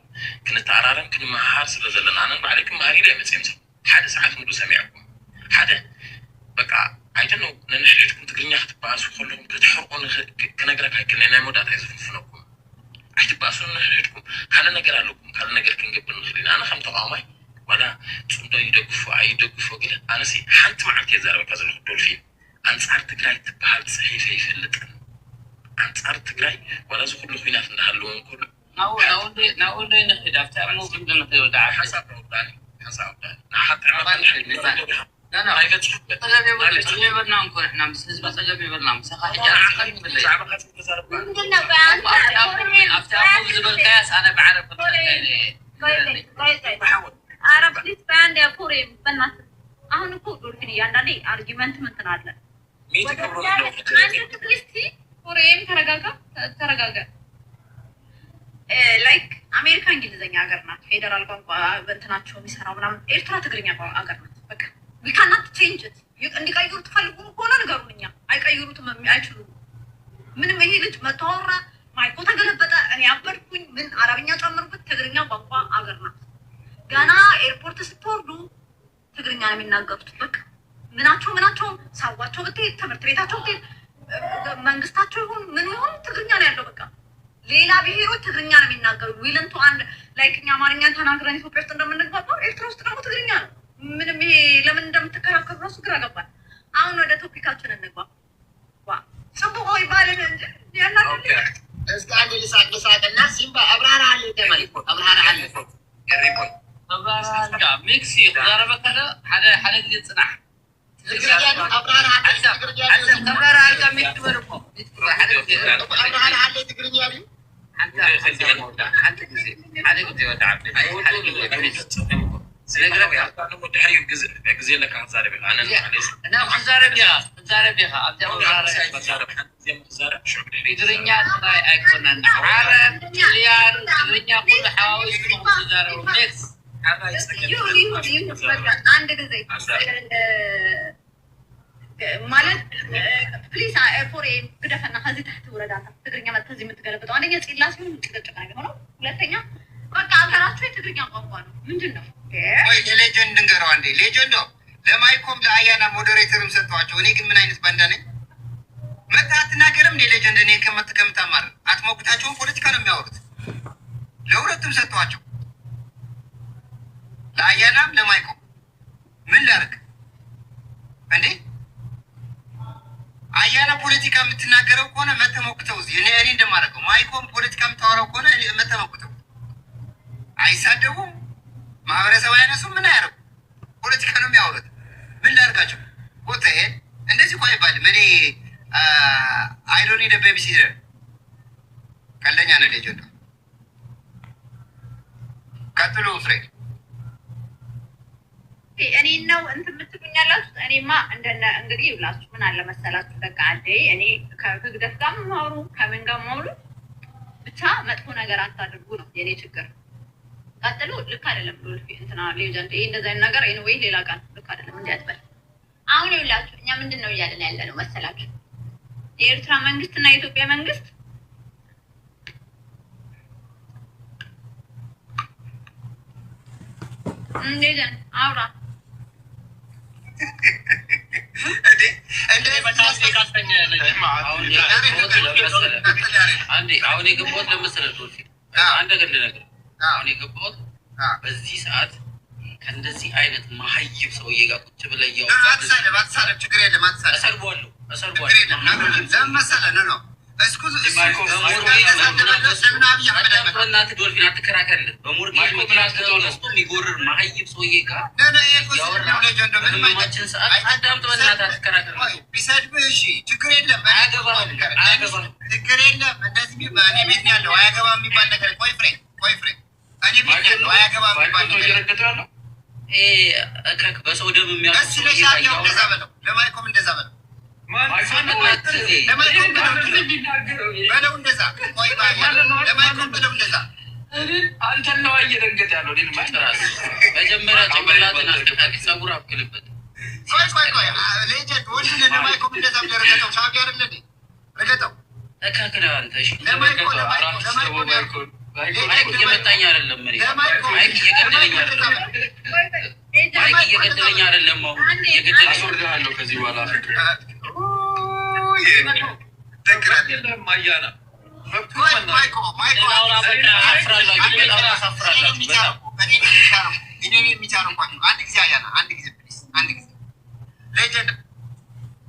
كنت تعرارم كن معهار سل زلنا أنا بعليكم معهري ليه مسيمسم حدا ساعات مدو سمعكم حدا بقى عايزينه نحرجكم تقرني أخت باسو كلهم كتحرقون كنقرأ كاي كنا نعمل ده تعزفون فنكم أخت باسو نحرجكم خلنا نقرأ لكم خلنا نقرأ كنجيب نخلينا أنا خمت قامي ولا تصدق يدقفوا كده أنا سي حنت ما عندي زارب كذا الخدول فيه أنت صارت تقرأي تبحال صحيفة يفلت أنت صارت تقرأي ولا زخد له فينا في النهلون كله نقول لي نخد أفتح مو بدنا نخد وداع حسب وداني حتى عمل لا هاي فتح تجربي بدنا نكون إحنا بس نسبة تجربي بدنا مسخة حجة صعب خاطر تزارب أفتح مو زبل كاس أنا بعرف بحاول عرب ليس بعند يا فوري بنات أهون كودول فيني يعني argument مثلا عدل عندك كريستي فوريم ترجعك like أمريكا إنجليزية أجرنا فيدرال بنك بنتناتشو مسحنا ونام إيرترا تقريبا أجرنا بك we cannot change it عندك أي يروت خلوا كونا نقولوا منيا أي يروت ما أيشلو من مهيلج مطورة ما يكون تقلب بدا أنا أبركون من عربية تمر بتقريبا بنك أجرنا ገና ኤርፖርት ስትወርዱ ትግርኛ ነው የሚናገሩት። በቃ ምናቸው ሳዋቸው ብትሄድ ትምህርት ቤታቸው ብትሄድ መንግስታቸው ይሁን ምን ይሁን ትግርኛ ነው ያለው። በቃ ሌላ ብሔሮች ትግርኛ ነው የሚናገሩ። ዊልንቱ አንድ ላይክ እኛ አማርኛን ተናግረን ኢትዮጵያ ውስጥ እንደምንግባባው ኤርትራ ውስጥ ደግሞ ትግርኛ ነው። ምንም ይሄ ለምን እንደምትከራከሩ ራሱ ግራ ገባል። አሁን ወደ ቶፒካችን እንግባ። ጽቡቆ ይባልን እንጂ ያናደል እስኪ አንድ ልሳቅና ሲምባ አብራራ አለ ደማይ አብራራ አለ يريبون أبرارا ميكسي ضربة كذا حدا جديد صنع أبرار أبرارا ميكس برفو حدا جديد أبرار على تقرنيالي حدا جديد وتعبي حدا جديد سلام يا أنا متحيز جزء لك عن زارب أنا أنا زارب يا أبدا زارب شو بدرنيا صاي أكون عالم مليان بدرنيا كل حواوش كلهم زارب ميكس هذا يستقبل عندك زي ማለት ፕሊስ ፎሬ ግደፈና ከዚህ ታህት ወረዳታ ትግርኛ ማለት ከዚህ የምትገለበጠው አንደኛ ጽላ ሲሆን ጭቅጭቅ ነገር ሆኖ ሁለተኛ በቃ ሀገራችሁ የትግርኛ ቋንቋ ነው ምንድን ነው ወይ ሌጀንድ እንገረው አንዴ ሌጀንዶ ለማይኮም ለአያና ሞዴሬተርም ሰጥቷቸው እኔ ግን ምን አይነት ባንዳ ነኝ መጣ አትናገርም ሌጀንድ እኔ ከምታማር አትሞክታቸውን ፖለቲካ ነው የሚያወሩት ለሁለቱም ሰጥቷቸው ለአያናም ለማይኮም ምን ላደርግ እንዴ አያና ፖለቲካ የምትናገረው ከሆነ መተሞክተው እዚህ እኔ እንደማደርገው ማይኮም ፖለቲካ የምታወራው ከሆነ መተሞክተው አይሳደቡም ማህበረሰብ አይነሱም ምን ያደርጉ ፖለቲካ ነው የሚያወሩት ምን ላድርጋቸው ቦታ ይሄ እንደዚህ እኮ አይባልም እኔ አይዶኒ ደበቢ ሲደር ቀለኛ ነው ሌጀንድ ቀጥሉ ፍሬ እኔ ነው እንትን የምትሉኛላችሁ እኔማ እንደነ እንግዲህ ይብላችሁ ምን አለ መሰላችሁ በቃ አንዴ እኔ ከግደፍ ጋር ማውሩ ከምን ጋር ማውሩ ብቻ መጥፎ ነገር አታድርጉ ነው የኔ ችግር ቀጥሉ ልክ አይደለም ብሎ እንትና ሌጀንድ ይሄ እንደዛ አይነት ነገር ኤኒዌይ ሌላ ቀን ልክ አይደለም እንዲያትበል አሁን ይብላችሁ እኛ ምንድነው እያለን ያለነው መሰላችሁ የኤርትራ መንግስት እና የኢትዮጵያ መንግስት ሌጀንድ አውራ አሁን የገባሁት ለመሰለህ ዶልፊ አንድ ነገር ልነግርህ አሁን የገባሁት በዚህ ሰዓት ከእንደዚህ አይነት መሀይብ ሰውዬ ጋር ቁጭ ብለህ አትሳደብ፣ ችግር የለም አትሳደብ። እሰድበዋለሁ። መሰለህ ነው በእናትህ ዶልፊን አትከራከርልን። በሞርጌጅ ገዝቶ የሚጎርር መሀይብ ሰውዬ ጋር በህመማችን ሰዓት አዳምጥ። በእናትህ አትከራከር። ቢሰድብህ እሺ ችግር የለም፣ አያገባህም። ችግር የለም። እንደዚህ እኔ ቤት ነው ያለው አያገባህም የሚባል ነገር ቆይ ፍሬ እኔ ቤት ያለው አያገባህም የሚባል ነገር በሰው ደም የሚያውቅ እንደዛ በለው፣ ለማይኮም እንደዛ በለው አንተን ነው እየደንገጥ ያለው። መጀመሪያ ጭንቅላትን አስተካክል፣ ፀጉር አብቅልበት። እካክል አንተ እየመጣኝ አይደለም፣ ማይክ እየገደለኝ አይደለም፣ ማይክ እየገደለኝ አይደለም። አሁን እየገደለኝ አስወርድሃለሁ ከዚህ በኋላ ማያና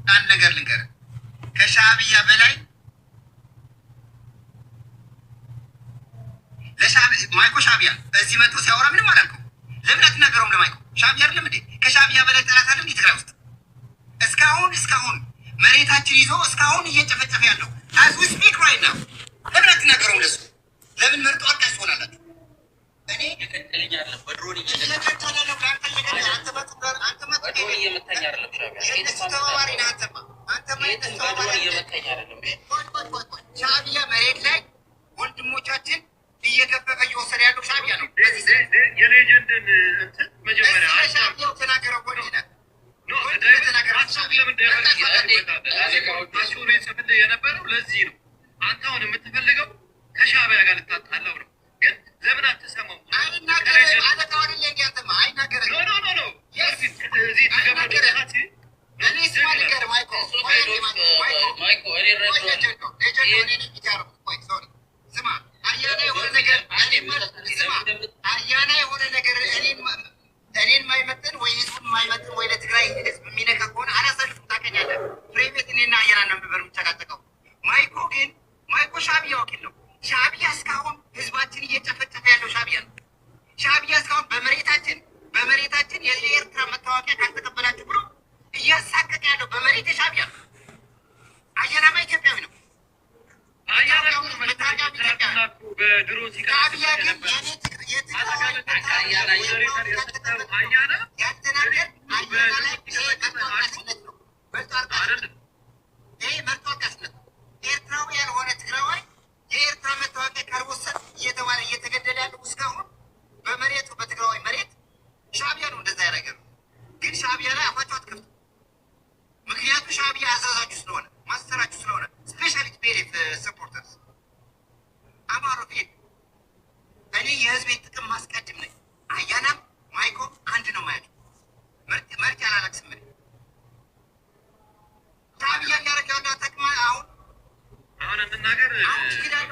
አንድ ነገር ልንገርህ፣ ከሻዕቢያ በላይ ማይኮ ሻዕቢያ እዚህ መጥቶ ሲያወራ ምንም አላልከው። ለምን አትናገረውም? ለማይኮ ሻዕቢያ አይደለም እንዴ? ከሻዕቢያ በላይ ጠላት አለ እንዴ ትግራይ ውስጥ? እስካሁን መሬታችን ይዞ እስካሁን እየጨፈጨፈ ያለው as we speak right now። ለምን አትናገረውም? ለሱ ለምን መርጦ አቃሽ ትሆናላችሁ? እኔ እየገደለኛለሁ በድሮን እየመታኝ ሻዕቢያ መሬት ላይ ወንድሞቻችን እየገፈፈ እየወሰደ ያለው ሻዕቢያ ነው። የሌጀንድን እንትን መጀመሪያ ሻዕቢያው ተናገረው የነበረው ለዚህ ነው። አንተ አሁን የምትፈልገው ከሻዕቢያ ጋር ልታጣላው ነው። ግን ለምን አትሰማው? አያና የሆነ ነገር እኔን ማይመጥን ወይ ህዝቡን ማይመጥን ወይ ለትግራይ ህዝብ የሚነካ ከሆነ አላሳልፍም። ታውቀኛለህ። ፕሬቬት እኔና አያና ነው ነበር የምጨቃጨቀው። ማይኮ ሻዕቢያ ወኪል ነው። ሻዕቢያ እስካሁን ህዝባችን እየጨፈጨፈ ያለው ሻዕቢያ ነው። ሻዕቢያ እስካሁን በመሬታችን የኤርትራ መታወቂያ ካልተቀበላችሁ ብሎ እያሳቀቀ ያለው በመሬት ሻዕቢያ ነው። አያናማ ኢትዮጵያዊ ነው። ኤርትራዊ ያልሆነ ትግራዋይ የኤርትራ መታወቂያ ካልወሰድ እየተባለ እየተገደለ ያለው እስካሁን በመሬቱ በትግራዋይ መሬት ሻዕቢያ ነው እንደዛ ያደረገ ነው። ግን ሻዕቢያ ላይ አፋቸው አትከፍቱ። ምክንያቱም ሻዕቢያ አዛዛችሁ ስለሆነ ማስተራችሁ ስለሆነ ስፔሻሊ ፔሬት ሰፖርተርስ አማሮፌ እኔ የህዝቤን ጥቅም ማስቀድም ነኝ። አያናም ማይኮ አንድ ነው ማለት መርጭ አላለቅስም። ሻዕቢያ እያደረገ ያለው ጠቅማ አሁን እንናገር ችግዳል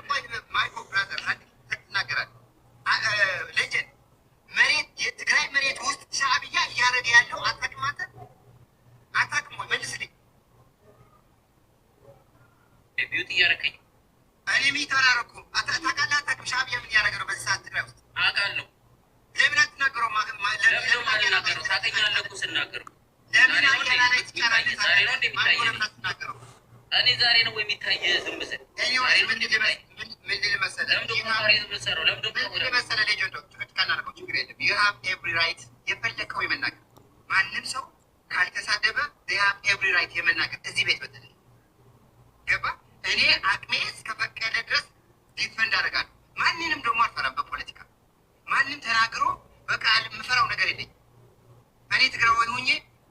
ማይኮ ብራዘር ትናገራል። ሌጀንድ መሬት የትግራይ መሬት ውስጥ ሻዕቢያ እያደረገ ያለው አታቅማተ አታቅሞ መልስልኝ። ቢዩት እያደረገኝ እኔ ሚት አላረኩም። ታውቃለህ አታውቅም? ሻዕቢያ ምን እያደረገ ነው በዚህ ሰዓት ትግራይ ውስጥ? አውቃለሁ። ለምን አትናገረው? ለምን አልናገረው? ታውቀኛለህ እኮ ስናገረው። ለምን አያና ላይ ትጫራለህ? ዛሬ ነው እንደሚታየኝ። አትናገረው። እኔ ዛሬ ነው የሚታየ ዝም ብለህ ምን ልል መሰለህ? ሌጀንዶ ጭቅጭቅ አናደርገው፣ ችግር የለም። you have every right የፈለከው የመናገር ማንም ሰው ካልተሳደበ they have every right የመናገር እዚህ ቤት በተለይ ገባ። እኔ አቅሜ እስከፈቀደ ድረስ ዲፈንድ አደርጋለሁ። ማንንም ደግሞ አልፈራም። በፖለቲካ ማንም ተናግሮ በቃ የምፈራው ነገር የለኝ። እኔ ትግራዋይ ሆኜ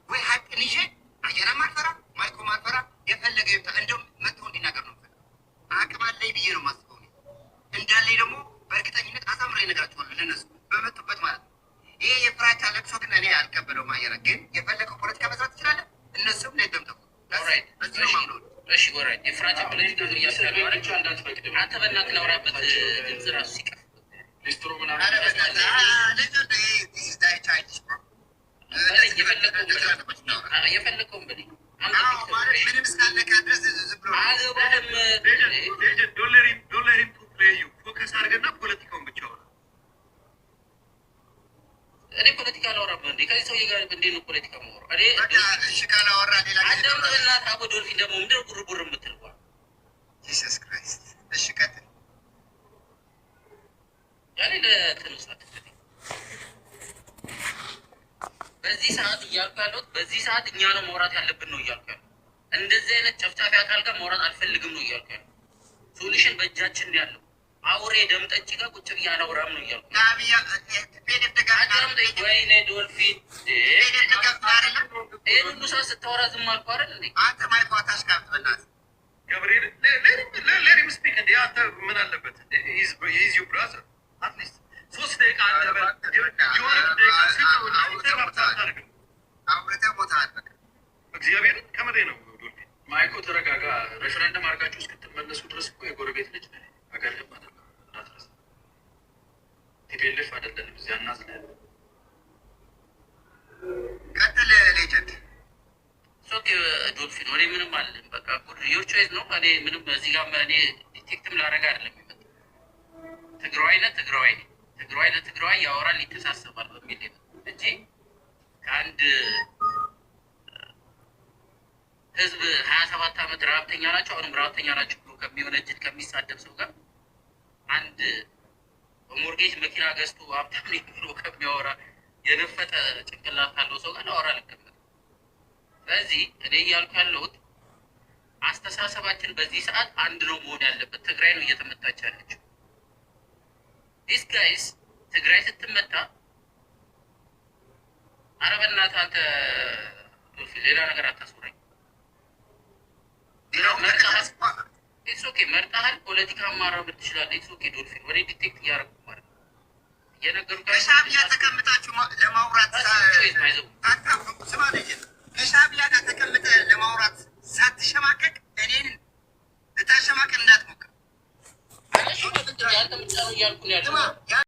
ወይ ሀቅን ይዤ አየናም አልፈራ ማይኮም አልፈራ። የፈለገ ይምጣ። እንደውም መጥተው እንዲናገር ነው አቅም አለኝ ብዬ ነው የማስበው። እንዳለኝ ደግሞ በእርግጠኝነት አሳምሬ እነግራቸዋለሁ ለእነሱ በመጡበት ማለት ነው። ይሄ የፍራቻ ለቅሶ ግን እኔ አልቀበለውም። አየና ግን የፈለገው ፖለቲካ መስራት ትችላለህ። እነሱም ለደምጠው በዚህ ነው ማምነው። እሺ ወራይ የፍራቻ ፖለቲካ ዙር እያስላሉ አረቻ እንዳትፈቅድም አንተ በእናትህ ላውራበት ድምፅ ራሱ ሲቀር ሊስትሮ ምናምን የፈለከውን በለኝ። ምንም እስካለቀ ድረስ ዝም ብሎ አገባህም ዶላሪን ፕሌዩ ፎከስ አድርገና ፖለቲካውን ብቻ ሆነ። እኔ ፖለቲካ አላወራም እንዴ? ከዚህ ሰውዬ ጋር እንዴት ነው ፖለቲካ ማወራው? እኔ እሺ ካላወራ ሌላ አዳምጥና አቦ ዶልፊን ደግሞ ምንድን ነው ቡርቡር የምትል? ጂሰስ ክራይስት። እሺ ቀጥል። ያኔ ለተነሳት በዚህ ሰዓት እያልኩ ያለሁት በዚህ ሰዓት እኛ ነው ማውራት ያለብን ነው እያልኩ ያለሁት። እንደዚህ አይነት ጨፍጫፊ አካል ጋር ማውራት አልፈልግም ነው እያልኩ ያለሁት። ሶሉሽን በእጃችን ነው ያለው። አውሬ ደም ጠጪ ጋር ቁጭ ብዬ አላወራም ነው እያልኩ ወይኔ ዶልፊን ይህን ሁሉ ሰዓት ስታወራ ዝም አልኩ አይደል እንዴ? አንተ ማይኳታሽ ካብት በእናትህ ገብርኤል ሌሪም ስፒክ እንዴ አንተ ምን አለበት? ሂዝ ዩ ብራዘር አትሊስት 3 ደቂቃ እግዚአብሔርን ከመሬ ነው። ዶልፊን ማይኮ ተረጋጋ። ሬፈረንደም አድርጋችሁ እስክትመለሱ ድረስ እኮ የጎረቤት ልጅ ሀገር ህብ አደለም ናትረስ ቲቤልፍ አደለንም እዚያ እናዝለ ቀጥል ሌጀንድ ሶኬ ዶልፊን ወሬ ምንም አለን። በቃ ዮር ቾይስ ነው። እኔ ምንም እዚህ ጋር እኔ ዲቴክትም ላደርግ አይደለም የሚመጣ ትግራዋይ ለትግራዋይ ያወራል ይተሳሰባል በሚል እንጂ ከአንድ ህዝብ 27 ዓመት ረሀብተኛ ናቸው አሁንም ረሀብተኛ ናቸው ብሎ ከሚሆነ እጅት ከሚሳደብ ሰው ጋር አንድ ሞርጌጅ መኪና ገዝቶ ሀብታም ብሎ ከሚያወራ የነፈጠ ጭንቅላት ካለው ሰው ጋር ላወራ ልቀመጥ። ስለዚህ እኔ እያልኩ ያለሁት አስተሳሰባችን በዚህ ሰዓት አንድ ነው መሆን ያለበት። ትግራይ ነው እየተመታች ያለችው። ዲስ ጋይስ ትግራይ ስትመታ ኧረ በእናትህ አንተ ሌላ ነገር አታስወራኝ። ኢትስ ኦኬ መርጠሃል። ፖለቲካ ማራመድ ትችላለህ። ኢትስ ኦኬ ዶልፊን ወደ ዲቴክት እያደረጉ ማለት ነው እየነገሩህ ከሻዕቢያ ተቀምጣችሁ ለማውራት ስማ ልጅ ከሻዕቢያ ጋር ተቀምጠህ ለማውራት ሳትሸማቀቅ እኔን ልታሸማቀቅ እንዳትሞክር። ያንተ ምጫ ነው እያልኩ ነው ያለው።